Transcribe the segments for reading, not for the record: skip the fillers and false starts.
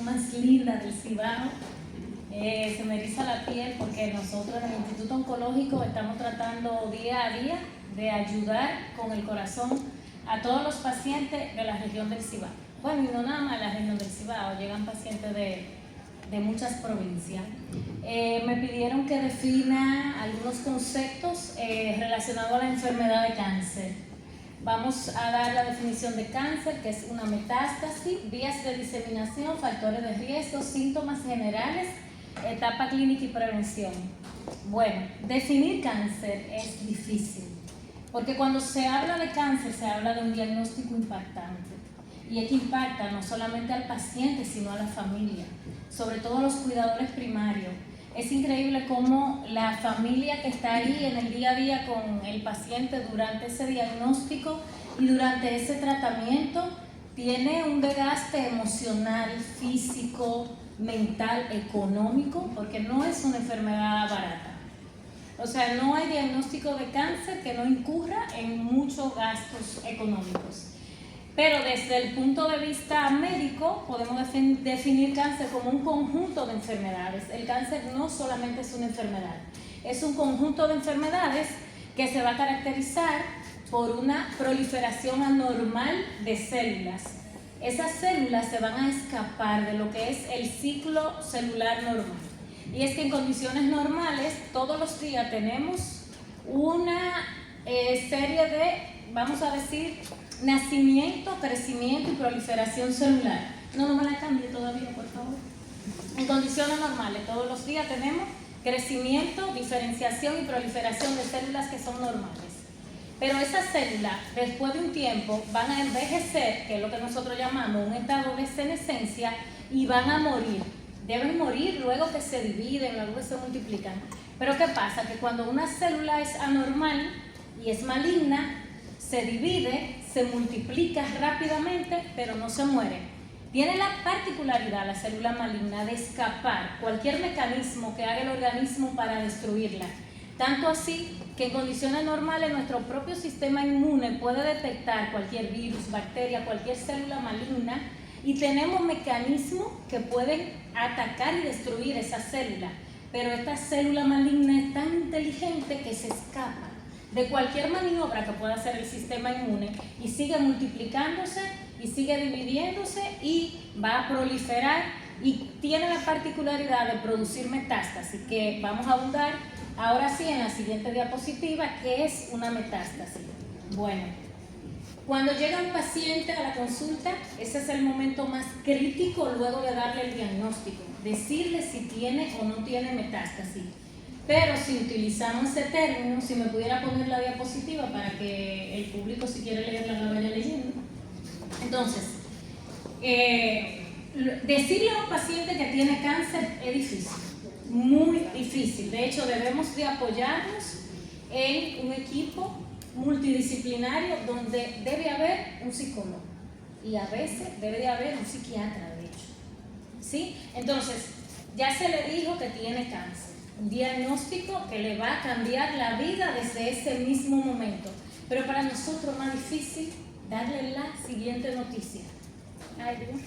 más linda del Cibao. Se me eriza la piel porque nosotros en el Instituto Oncológico estamos tratando día a día de ayudar con el corazón a todos los pacientes de la región del Cibao. Bueno, y no nada más de la región del Cibao, llegan pacientes de muchas provincias. Me pidieron que defina algunos conceptos relacionados a la enfermedad de cáncer. Vamos a dar la definición de cáncer, que es una metástasis, vías de diseminación, factores de riesgo, síntomas generales, etapa clínica y prevención. Bueno, definir cáncer es difícil, porque cuando se habla de cáncer se habla de un diagnóstico impactante. Y es que impacta no solamente al paciente, sino a la familia, sobre todo a los cuidadores primarios. Es increíble cómo la familia que está ahí en el día a día con el paciente durante ese diagnóstico y durante ese tratamiento tiene un desgaste emocional, físico, mental, económico, porque no es una enfermedad barata. O sea, no hay diagnóstico de cáncer que no incurra en muchos gastos económicos. Pero desde el punto de vista médico podemos definir cáncer como un conjunto de enfermedades. El cáncer no solamente es una enfermedad, es un conjunto de enfermedades que se va a caracterizar por una proliferación anormal de células. Esas células se van a escapar de lo que es el ciclo celular normal. Y es que en condiciones normales todos los días tenemos una serie de, vamos a decir, nacimiento, crecimiento y proliferación celular. No me la cambie todavía, por favor. En condiciones normales, todos los días tenemos crecimiento, diferenciación y proliferación de células que son normales. Pero esas células, después de un tiempo, van a envejecer, que es lo que nosotros llamamos un estado de senescencia, y van a morir. Deben morir luego que se dividen, luego que se multiplican. Pero ¿qué pasa? Que cuando una célula es anormal y es maligna, se divide, se multiplica rápidamente, pero no se muere. Tiene la particularidad, la célula maligna, de escapar cualquier mecanismo que haga el organismo para destruirla. Tanto así que en condiciones normales nuestro propio sistema inmune puede detectar cualquier virus, bacteria, cualquier célula maligna y tenemos mecanismos que pueden atacar y destruir esa célula. Pero esta célula maligna es tan inteligente que se escapa de cualquier maniobra que pueda hacer el sistema inmune y sigue multiplicándose y sigue dividiéndose y va a proliferar y tiene la particularidad de producir metástasis, que vamos a abundar ahora sí en la siguiente diapositiva, que es una metástasis. Bueno, cuando llega un paciente a la consulta, ese es el momento más crítico luego de darle el diagnóstico, decirle si tiene o no tiene metástasis. Pero si utilizamos ese término, si me pudiera poner la diapositiva para que el público, si quiere leerla, la vaya leyendo. Entonces, decirle a un paciente que tiene cáncer es difícil, muy difícil. De hecho, debemos de apoyarnos en un equipo multidisciplinario donde debe haber un psicólogo y a veces debe de haber un psiquiatra, de hecho. ¿Sí? Entonces, ya se le dijo que tiene cáncer. Un diagnóstico que le va a cambiar la vida desde ese mismo momento. Pero para nosotros es más difícil darle la siguiente noticia. Ay, Dios.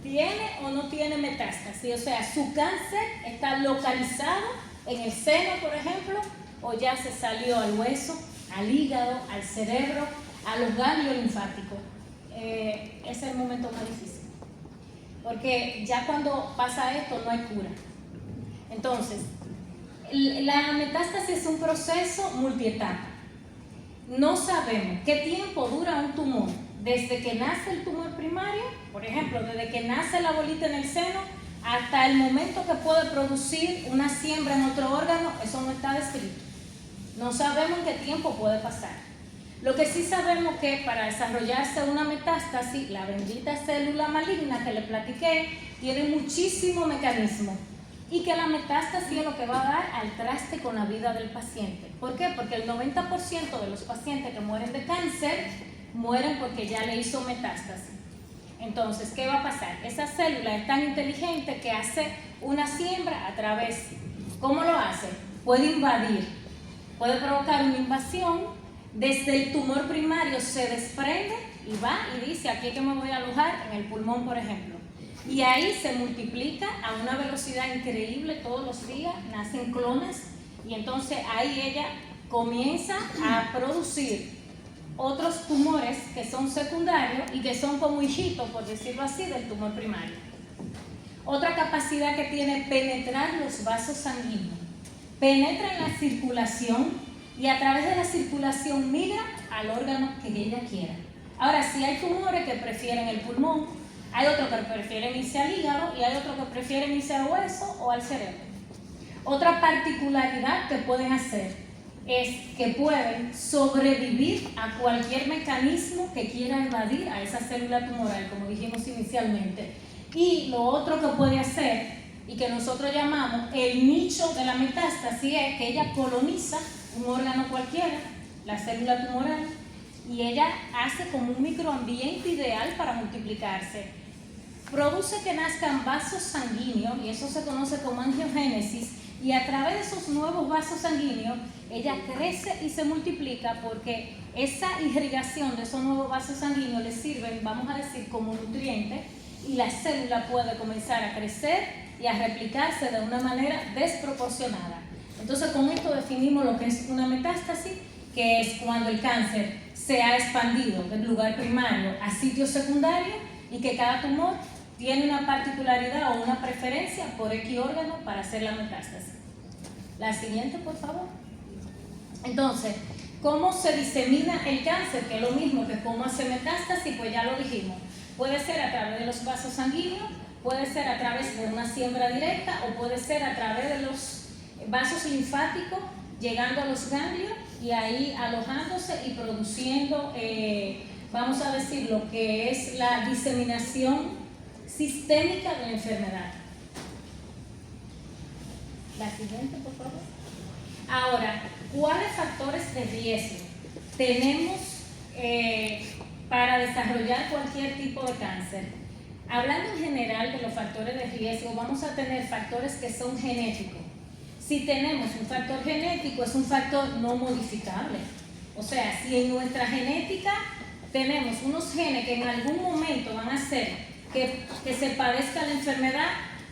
¿Tiene o no tiene metástasis? O sea, su cáncer está localizado en el seno, por ejemplo, o ya se salió al hueso, al hígado, al cerebro, a los ganglios linfáticos. Ese es el momento más difícil. Porque ya cuando pasa esto no hay cura. Entonces, la metástasis es un proceso multietapa. No sabemos qué tiempo dura un tumor. Desde que nace el tumor primario, por ejemplo, desde que nace la bolita en el seno, hasta el momento que puede producir una siembra en otro órgano, eso no está descrito. No sabemos en qué tiempo puede pasar. Lo que sí sabemos es que para desarrollarse una metástasis, la bendita célula maligna que le platiqué, tiene muchísimos mecanismos. Y que la metástasis es lo que va a dar al traste con la vida del paciente. ¿Por qué? Porque el 90% de los pacientes que mueren de cáncer mueren porque ya le hizo metástasis. Entonces, ¿qué va a pasar? Esa célula es tan inteligente que hace una siembra a través. ¿Cómo lo hace? Puede invadir, puede provocar una invasión. Desde el tumor primario se desprende y va y dice, aquí es que me voy a alojar, en el pulmón, por ejemplo. Y ahí se multiplica a una velocidad increíble todos los días, nacen clones y entonces ahí ella comienza a producir otros tumores que son secundarios y que son como hijitos, por decirlo así, del tumor primario. Otra capacidad que tiene es penetrar los vasos sanguíneos. Penetra en la circulación y a través de la circulación migra al órgano que ella quiera. Ahora, si hay tumores que prefieren el pulmón, hay otros que prefieren irse al hígado y hay otros que prefieren irse al hueso o al cerebro. Otra particularidad que pueden hacer es que pueden sobrevivir a cualquier mecanismo que quiera evadir a esa célula tumoral, como dijimos inicialmente. Y lo otro que puede hacer, y que nosotros llamamos el nicho de la metástasis, es que ella coloniza un órgano cualquiera, la célula tumoral, y ella hace como un microambiente ideal para multiplicarse. Produce que nazcan vasos sanguíneos, y eso se conoce como angiogénesis, y a través de esos nuevos vasos sanguíneos, ella crece y se multiplica porque esa irrigación de esos nuevos vasos sanguíneos le sirven, vamos a decir, como nutriente, y la célula puede comenzar a crecer y a replicarse de una manera desproporcionada. Entonces, con esto definimos lo que es una metástasis, que es cuando el cáncer se ha expandido del lugar primario a sitio secundario y que cada tumor tiene una particularidad o una preferencia por X órgano para hacer la metástasis. La siguiente, por favor. Entonces, ¿cómo se disemina el cáncer? Que es lo mismo que cómo hace metástasis, pues ya lo dijimos. Puede ser a través de los vasos sanguíneos, puede ser a través de una siembra directa o puede ser a través de los vasos linfáticos llegando a los ganglios y ahí alojándose y produciendo, vamos a decir, lo que es la diseminación sistémica de la enfermedad. La siguiente, por favor. Ahora, ¿cuáles factores de riesgo tenemos para desarrollar cualquier tipo de cáncer? Hablando en general de los factores de riesgo, vamos a tener factores que son genéticos. Si tenemos un factor genético, es un factor no modificable. O sea, si en nuestra genética tenemos unos genes que en algún momento van a hacer que se padezca la enfermedad,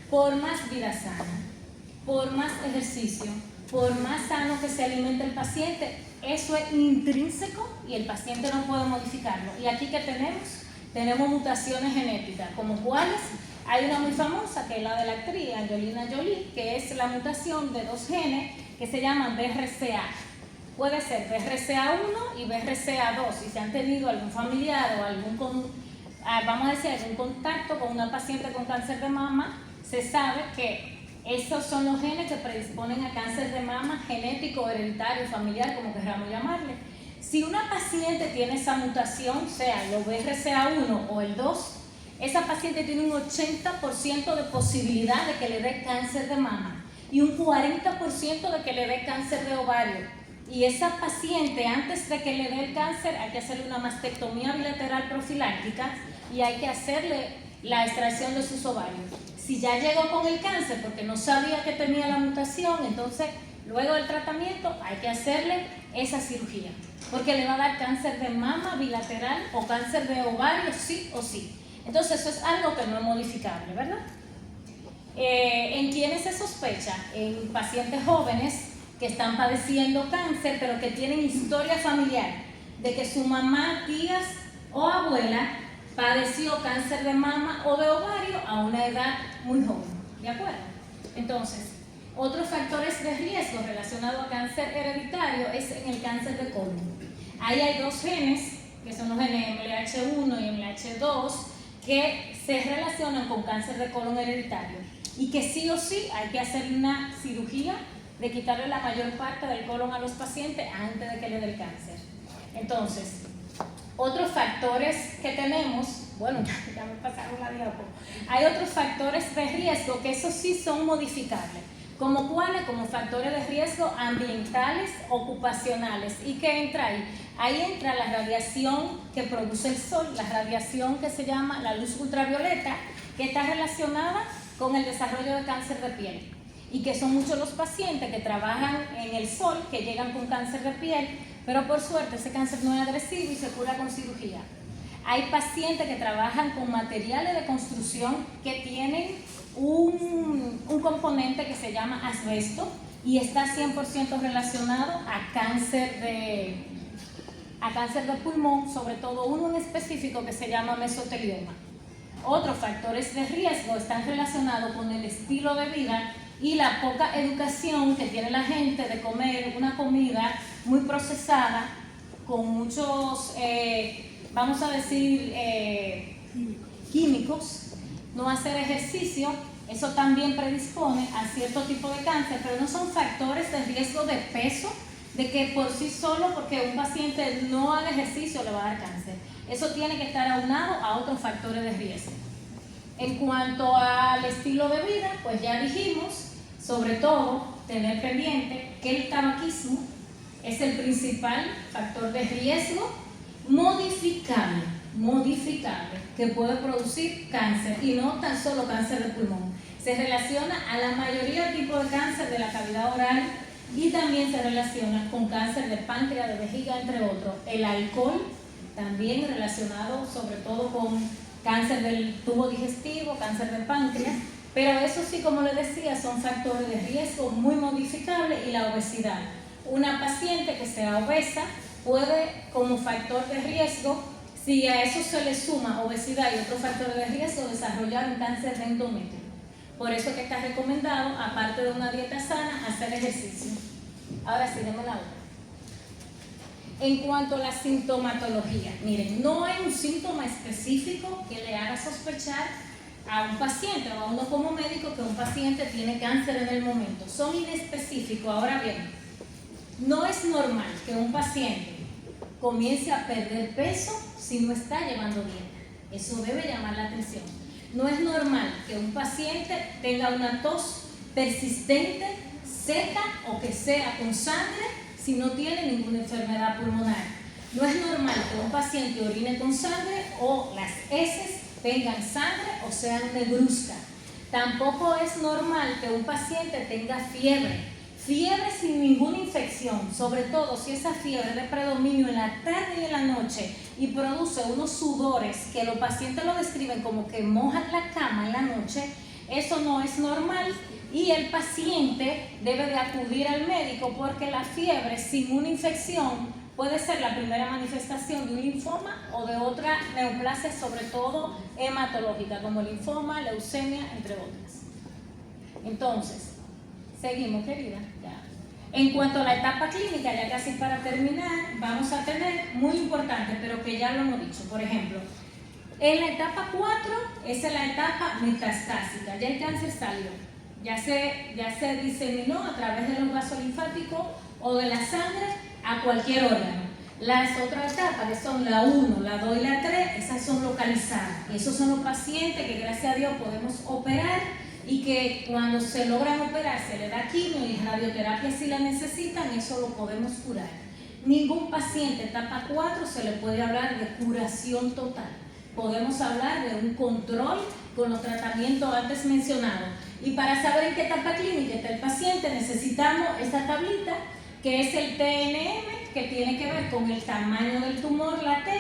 por más vida sana, por más ejercicio, por más sano que se alimente el paciente, eso es intrínseco y el paciente no puede modificarlo. Y aquí que tenemos mutaciones genéticas, como cuáles. Hay una muy famosa que es la de la actriz Angelina Jolie, que es la mutación de dos genes que se llaman BRCA. Puede ser BRCA1 y BRCA2. Si se han tenido algún familiar o vamos a decir, algún contacto con una paciente con cáncer de mama, se sabe que esos son los genes que predisponen a cáncer de mama genético, hereditario, familiar, como queramos llamarle. Si una paciente tiene esa mutación, sea lo BRCA1 o el 2, esa paciente tiene un 80% de posibilidad de que le dé cáncer de mama y un 40% de que le dé cáncer de ovario. Y esa paciente, antes de que le dé el cáncer, hay que hacerle una mastectomía bilateral profiláctica y hay que hacerle la extracción de sus ovarios. Si ya llegó con el cáncer porque no sabía que tenía la mutación, entonces luego del tratamiento hay que hacerle esa cirugía, porque le va a dar cáncer de mama bilateral o cáncer de ovario sí o sí. Entonces eso es algo que no es modificable, ¿verdad? ¿En quiénes se sospecha? En pacientes jóvenes que están padeciendo cáncer, pero que tienen historia familiar de que su mamá, tías o abuela padeció cáncer de mama o de ovario a una edad muy joven, ¿de acuerdo? Entonces, otros factores de riesgo relacionados a cáncer hereditario es en el cáncer de colon. Ahí hay dos genes, que son los genes MLH1 y MLH2, que se relacionan con cáncer de colon hereditario y que sí o sí hay que hacer una cirugía de quitarle la mayor parte del colon a los pacientes antes de que le dé el cáncer. Entonces, otros factores que tenemos, bueno, ya me pasaron la diapo, hay otros factores de riesgo que esos sí son modificables. ¿Como cuáles? Como factores de riesgo ambientales, ocupacionales. ¿Y qué entra ahí? Ahí entra la radiación que produce el sol, la radiación que se llama la luz ultravioleta, que está relacionada con el desarrollo de cáncer de piel. Y que son muchos los pacientes que trabajan en el sol, que llegan con cáncer de piel, pero por suerte ese cáncer no es agresivo y se cura con cirugía. Hay pacientes que trabajan con materiales de construcción que tienen un componente que se llama asbesto y está 100% relacionado a cáncer de pulmón, sobre todo uno en específico que se llama mesotelioma. Otros factores de riesgo están relacionados con el estilo de vida y la poca educación que tiene la gente de comer una comida muy procesada con muchos, vamos a decir, químicos, no hacer ejercicio. Eso también predispone a cierto tipo de cáncer, pero no son factores de riesgo de peso, de que por sí solo, porque un paciente no haga ejercicio, le va a dar cáncer. Eso tiene que estar aunado a otros factores de riesgo. En cuanto al estilo de vida, pues ya dijimos, sobre todo, tener pendiente que el tabaquismo es el principal factor de riesgo modificable, que puede producir cáncer, y no tan solo cáncer de pulmón. Se relaciona a la mayoría de tipos de cáncer de la cavidad oral y también se relaciona con cáncer de páncreas, de vejiga, entre otros. El alcohol también relacionado sobre todo con cáncer del tubo digestivo, cáncer de páncreas, pero eso sí, como les decía, son factores de riesgo muy modificables. Y la obesidad. Una paciente que sea obesa puede, como factor de riesgo, si a eso se le suma obesidad y otro factor de riesgo, desarrollar un cáncer de endometrio. Por eso que está recomendado, aparte de una dieta sana, hacer ejercicio. Ahora sí, démosle la otra. En cuanto a la sintomatología, miren, no hay un síntoma específico que le haga sospechar a un paciente o a uno como médico que un paciente tiene cáncer en el momento. Son inespecíficos. Ahora bien, no es normal que un paciente comience a perder peso si no está llevando dieta. Eso debe llamar la atención. No es normal que un paciente tenga una tos persistente, seca o que sea con sangre si no tiene ninguna enfermedad pulmonar. No es normal que un paciente orine con sangre o las heces tengan sangre o sean negruzcas. Tampoco es normal que un paciente tenga fiebre sin ninguna infección, sobre todo si esa fiebre de predominio en la tarde y en la noche y produce unos sudores que los pacientes lo describen como que mojan la cama en la noche. Eso no es normal y el paciente debe de acudir al médico, porque la fiebre sin una infección puede ser la primera manifestación de un linfoma o de otra neoplasia, sobre todo hematológica, como linfoma, leucemia, entre otras. Entonces, seguimos, querida. Ya. En cuanto a la etapa clínica, ya casi para terminar, vamos a tener, muy importante, pero que ya lo hemos dicho, por ejemplo, en la etapa 4, esa es la etapa metastásica, ya el cáncer salió, ya se diseminó a través de los vasos linfáticos o de la sangre a cualquier órgano. Las otras etapas, que son la 1, la 2 y la 3, esas son localizadas. Esos son los pacientes que gracias a Dios podemos operar y que cuando se logran operar se le da quimio y radioterapia si la necesitan, eso lo podemos curar. Ningún paciente etapa 4 se le puede hablar de curación total. Podemos hablar de un control con los tratamientos antes mencionados. Y para saber en qué etapa clínica está el paciente, necesitamos esta tablita, que es el TNM, que tiene que ver con el tamaño del tumor, la T,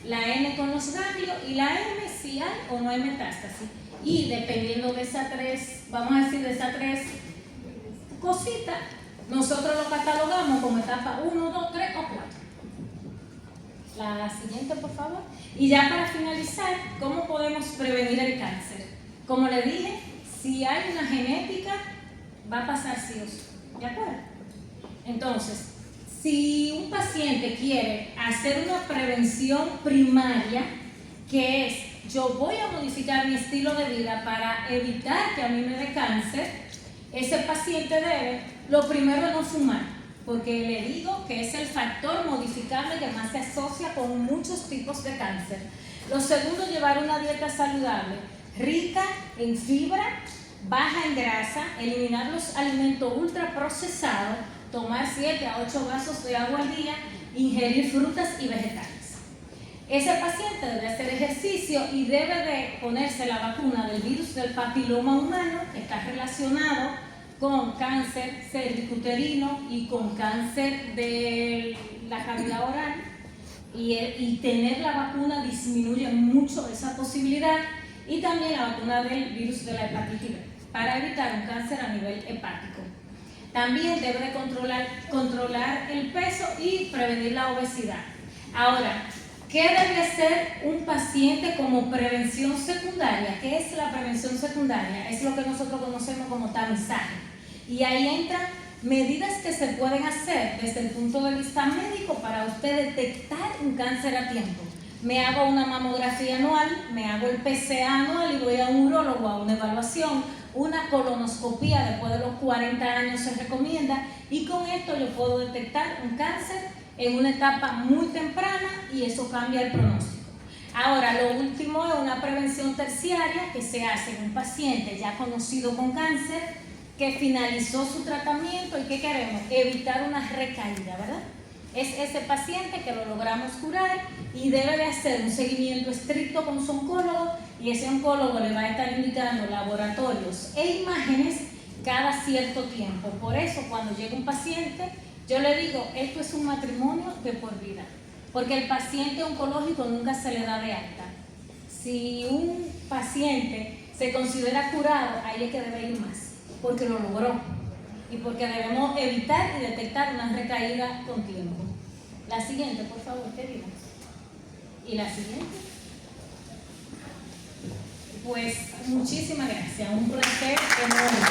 la N con los ganglios y la M si hay o no hay metástasis. Y dependiendo de esas tres, vamos a decir, de esas tres cositas, nosotros lo catalogamos como etapa 1, 2, 3 o 4. La siguiente, por favor. Y ya para finalizar, ¿cómo podemos prevenir el cáncer? Como le dije, si hay una genética, va a pasar sí o sí. ¿De acuerdo? Entonces, si un paciente quiere hacer una prevención primaria, que es, yo voy a modificar mi estilo de vida para evitar que a mí me dé cáncer, ese paciente debe, lo primero, no fumar, porque le digo que es el factor modificable que más se asocia con muchos tipos de cáncer. Lo segundo, llevar una dieta saludable, rica en fibra, baja en grasa, eliminar los alimentos ultraprocesados, tomar 7 a 8 vasos de agua al día, ingerir frutas y vegetales. Ese paciente debe hacer ejercicio y debe de ponerse la vacuna del virus del papiloma humano, que está relacionado con cáncer cervicuterino y con cáncer de la cavidad oral, y tener la vacuna disminuye mucho esa posibilidad, y también la vacuna del virus de la hepatitis B para evitar un cáncer a nivel hepático. También debe de controlar el peso y prevenir la obesidad. Ahora, ¿qué debe hacer un paciente como prevención secundaria? ¿Qué es la prevención secundaria? Es lo que nosotros conocemos como tamizaje. Y ahí entran medidas que se pueden hacer desde el punto de vista médico para usted detectar un cáncer a tiempo. Me hago una mamografía anual, me hago el PSA anual y voy a un urólogo a una evaluación, una colonoscopía después de los 40 años se recomienda, y con esto yo puedo detectar un cáncer en una etapa muy temprana y eso cambia el pronóstico. Ahora, lo último es una prevención terciaria que se hace en un paciente ya conocido con cáncer que finalizó su tratamiento y que queremos evitar una recaída, ¿verdad? Es ese paciente que lo logramos curar y debe de hacer un seguimiento estricto con su oncólogo, y ese oncólogo le va a estar indicando laboratorios e imágenes cada cierto tiempo. Por eso, cuando llega un paciente, yo le digo, esto es un matrimonio de por vida, porque el paciente oncológico nunca se le da de alta. Si un paciente se considera curado, ahí es que debe ir más, porque lo logró y porque debemos evitar y detectar una recaída con tiempo. La siguiente, por favor, querida. ¿Y la siguiente? Pues muchísimas gracias, un placer enorme.